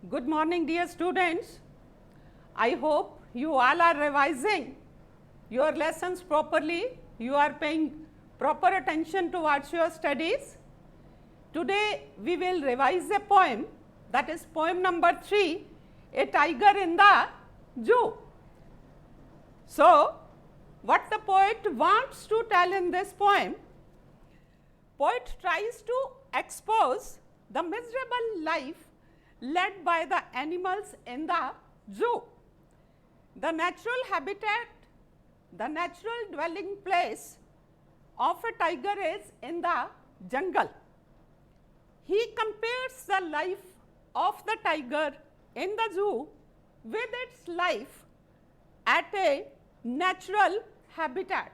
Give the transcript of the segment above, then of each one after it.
Good morning, dear students. I hope you all are revising your lessons properly. You are paying proper attention towards your studies. Today we will revise a poem, that is poem number 3, A Tiger in the Zoo. So, what the poet wants to tell in this poem, poet tries to expose the miserable life led by the animals in the zoo. The natural habitat, the natural dwelling place of a tiger is in the jungle. He compares the life of the tiger in the zoo with its life at a natural habitat,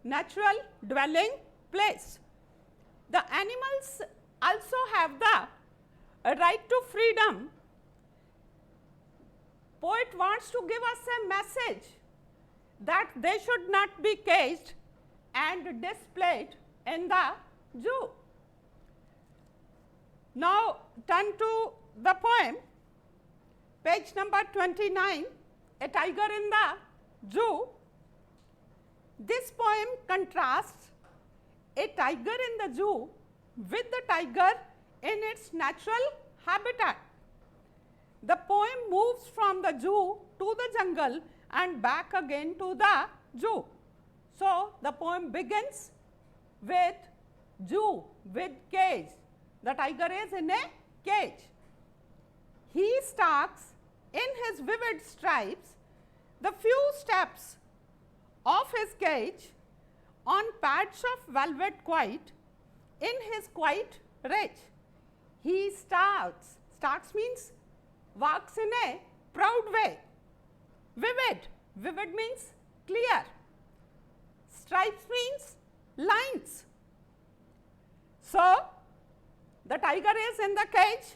natural dwelling place. The animals also have the right to freedom. Poet wants to give us a message that they should not be caged and displayed in the zoo. Now turn to the poem, page number 29, A Tiger in the Zoo. This poem contrasts a tiger in the zoo with the tiger in its natural habitat. The poem moves from the zoo to the jungle and back again to the zoo. So, the poem begins with zoo, with cage. The tiger is in a cage. He stalks in his vivid stripes the few steps of his cage on pads of velvet quiet in his quiet rage. He stalks means walks in a proud way. Vivid means clear. Stripes means lines. So, the tiger is in the cage.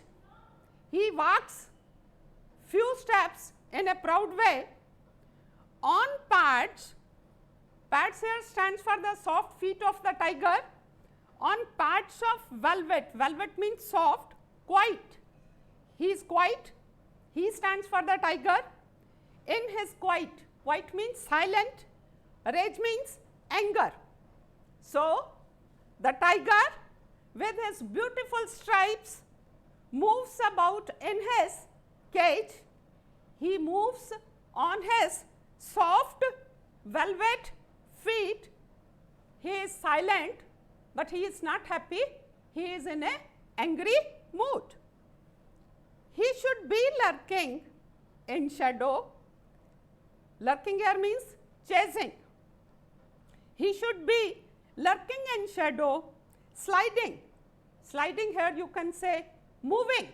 He walks few steps in a proud way on pads. Pads here stands for the soft feet of the tiger. On pads of velvet. Velvet means soft, quiet. He is quiet. He stands for the tiger. In his quiet. Quiet means silent. Rage means anger. So, the tiger with his beautiful stripes moves about in his cage. He moves on his soft velvet feet. He is silent, but he is not happy. He is in an angry mood. He should be lurking in shadow. Lurking here means chasing. He should be lurking in shadow, sliding. Sliding here you can say moving.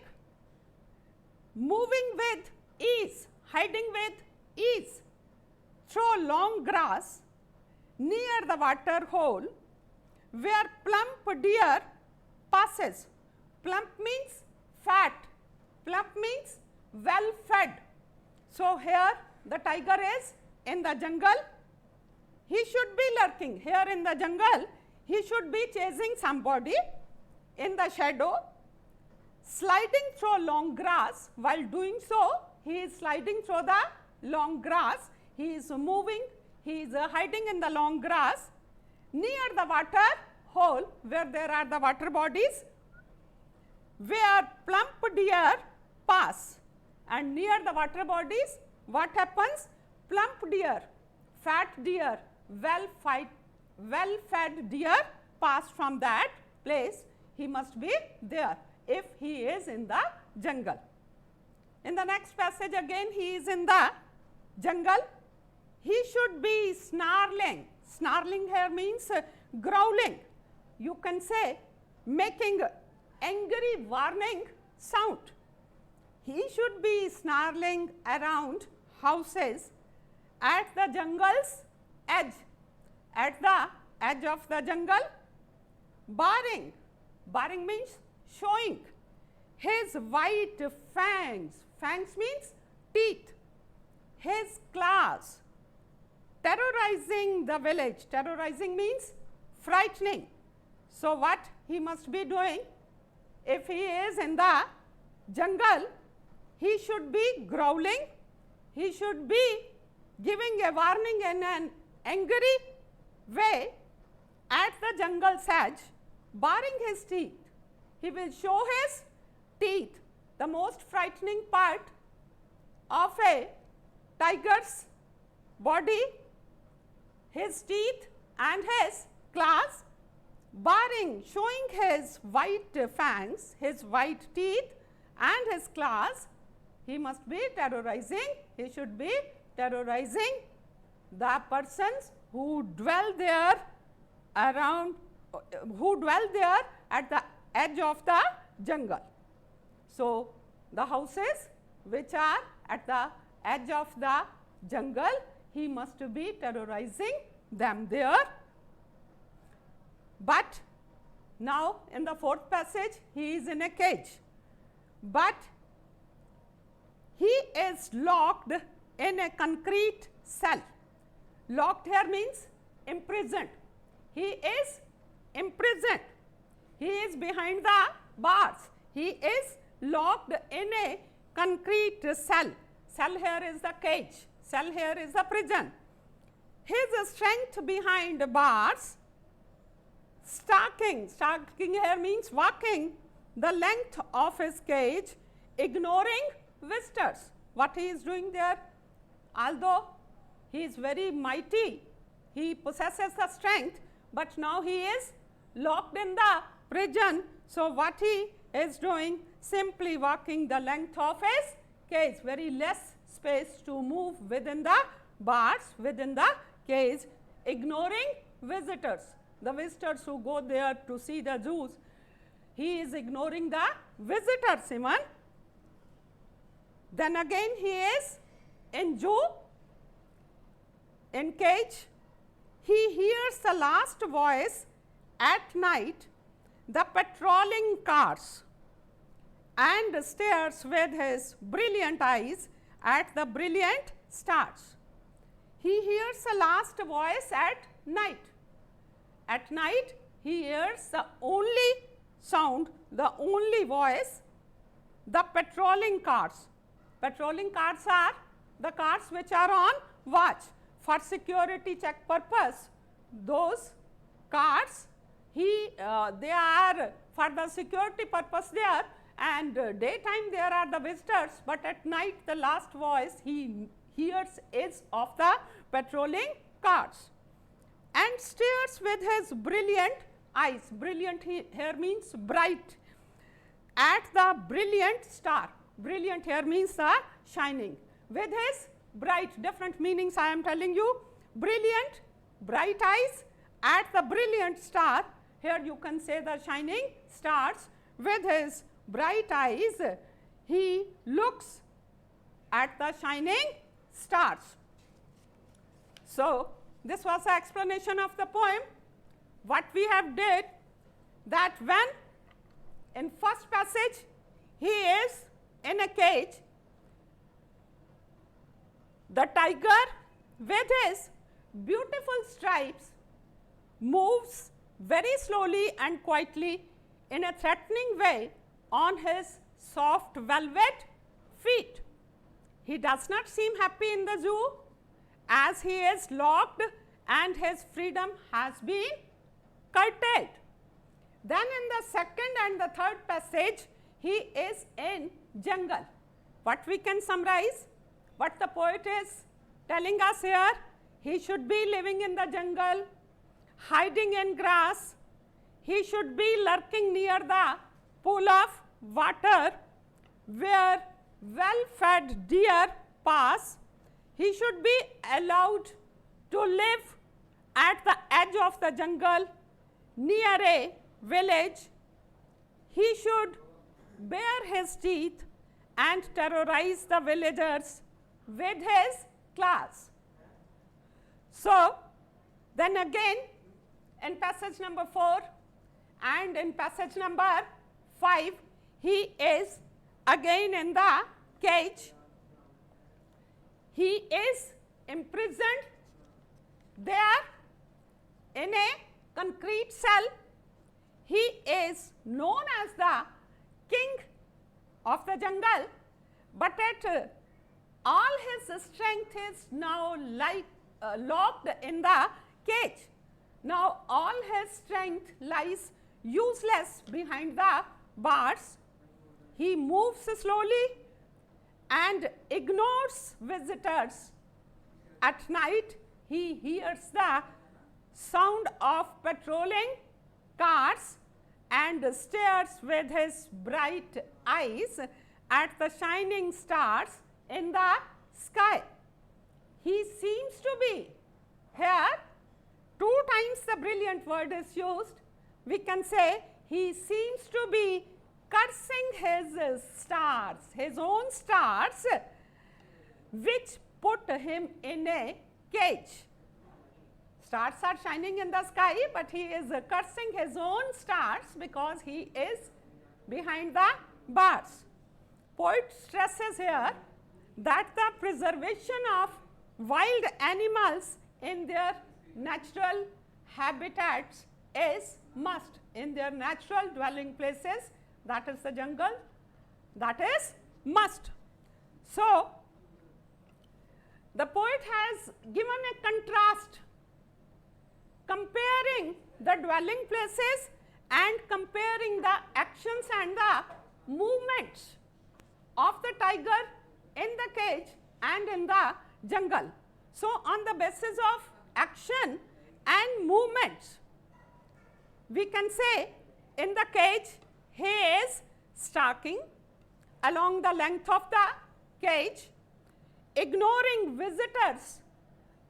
Moving with ease, hiding with ease through long grass near the water hole where plump deer passes. Plump means fat, plump means well fed. So, here the tiger is in the jungle. He should be lurking here in the jungle. He should be chasing somebody in the shadow, sliding through long grass. While doing so, he is sliding through the long grass. He is moving, he is hiding in the long grass near the water hole where there are the water bodies, where plump deer pass. And near the water bodies, what happens? Plump deer, fat deer, well fed deer pass from that place. He must be there if he is in the jungle. In the next passage again, he is in the jungle. He should be snarling. Snarling here means growling. You can say making angry warning sound. He should be snarling around houses at the jungle's edge. At the edge of the jungle, barring. Barring means showing his white fangs. Fangs means teeth. His claws, terrorizing the village. Terrorizing means frightening. So, what he must be doing? If he is in the jungle, he should be growling, he should be giving a warning in an angry way at the jungle's edge, baring his teeth. He will show his teeth, the most frightening part of a tiger's body, his teeth and his claws, baring, showing his white fangs, his white teeth and his claws. He must be terrorizing, he should be terrorizing the persons who dwell there around, who dwell there at the edge of the jungle. So, the houses which are at the edge of the jungle, he must be terrorizing them there. But now in the fourth passage, he is in a cage, but he is locked in a concrete cell. Locked here means imprisoned. He is imprisoned. He is behind the bars. He is locked in a concrete cell. Cell here is the cage. Cell here is the prison. His strength behind bars, stalking here means walking the length of his cage, ignoring visitors. What he is doing there? Although he is very mighty, he possesses the strength, but now he is locked in the prison. So, what he is doing? Simply walking the length of his cage, very less space to move within the bars, within the cage, ignoring visitors. The visitors who go there to see the zoos, he is ignoring the visitors even. Then again he is in zoo, in cage. He hears the last voice at night, the patrolling cars, and stares with his brilliant eyes at the brilliant stars. He hears the last voice at night. At night, he hears the only sound, the only voice, the patrolling cars. Patrolling cars are the cars which are on watch for security check purpose. Those cars, they are for the security purpose there, and daytime there are the visitors, but at night the last voice he hears is of the patrolling cars, and stares with his brilliant eyes. Brilliant here means bright, at the brilliant star. Brilliant here means the shining. With his bright, different meanings I am telling you. Brilliant, bright eyes, at the brilliant star. Here you can say the shining stars. With his bright eyes, he looks at the shining stars. So, this was the explanation of the poem. What we have did, that when in first passage he is in a cage, the tiger with his beautiful stripes moves very slowly and quietly in a threatening way on his soft velvet feet. He does not seem happy in the zoo, as he is locked and his freedom has been curtailed. Then in the second and the third passage, he is in jungle. What we can summarize? What the poet is telling us here? He should be living in the jungle, hiding in grass. He should be lurking near the pool of water where well-fed deer pass. He should be allowed to live at the edge of the jungle near a village. He should bare his teeth and terrorize the villagers with his claws. So, then again in passage number 4 and in passage number 5, he is again in the cage. He is imprisoned there in a concrete cell. He is known as the king of the jungle, but at all his strength is now locked in the cage. Now all his strength lies useless behind the bars. He moves slowly and ignores visitors. At night, he hears the sound of patrolling cars and stares with his bright eyes at the shining stars in the sky. He seems to be here. 2 times the brilliant word is used. We can say he seems to be cursing his stars, his own stars, which put him in a cage. Stars are shining in the sky, but he is cursing his own stars because he is behind the bars. Poet stresses here that the preservation of wild animals in their natural habitats is must, in their natural dwelling places, that is the jungle, that is must. So, the poet has given a contrast comparing the dwelling places and comparing the actions and the movements of the tiger in the cage and in the jungle. So, on the basis of action and movements, we can say in the cage he is stalking along the length of the cage, ignoring visitors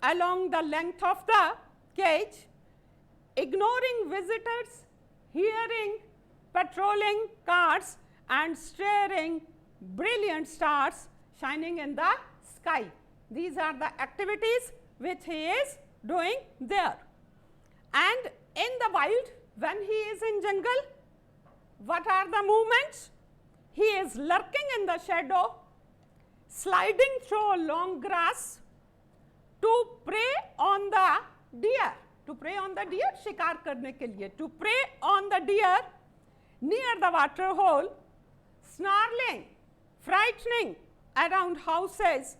along the length of the cage, ignoring visitors, hearing patrolling cars and staring brilliant stars shining in the sky. These are the activities which he is doing there. And in the wild, when he is in jungle, what are the movements? He is lurking in the shadow, sliding through long grass to prey on the deer. To prey on the deer, शिकार करने के लिए. To prey on the deer near the water hole, snarling, frightening around houses,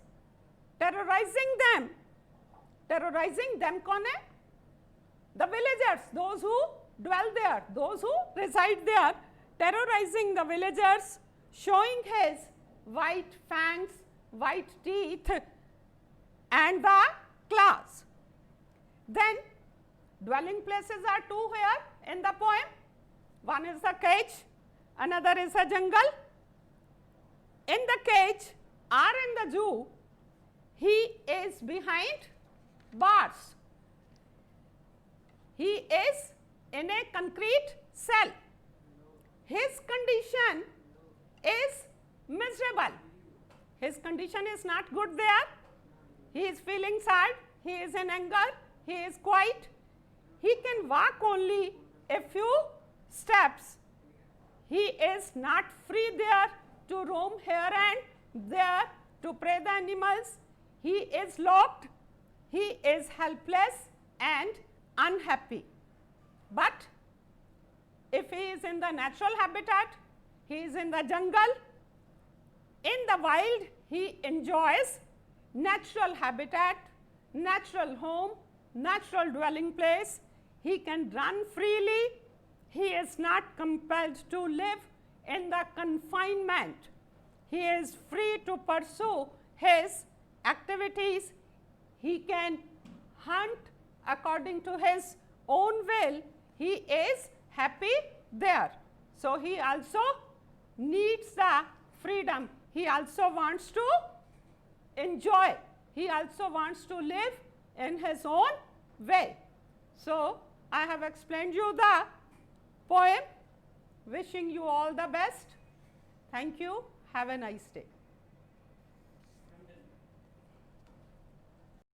terrorizing them. Terrorizing them कौन है? The villagers, those who dwell there, those who reside there, terrorizing the villagers, showing his white fangs, white teeth and the claws. Then dwelling places are 2 here in the poem. One is the cage, another is a jungle. In the cage or in the zoo, he is behind bars. He is in a concrete cell. His condition is miserable. His condition is not good there. He is feeling sad. He is in anger. He is quiet. He can walk only a few steps. He is not free there to roam here and there to prey the animals. He is locked. He is helpless and unhappy. But if he is in the natural habitat, he is in the jungle, in the wild, he enjoys natural habitat, natural home, natural dwelling place. He can run freely. He is not compelled to live in the confinement. He is free to pursue his activities. He can hunt according to his own will. He is happy there. So, he also needs the freedom. He also wants to enjoy. He also wants to live in his own way. So, I have explained you the poem. Wishing you all the best. Thank you. Have a nice day.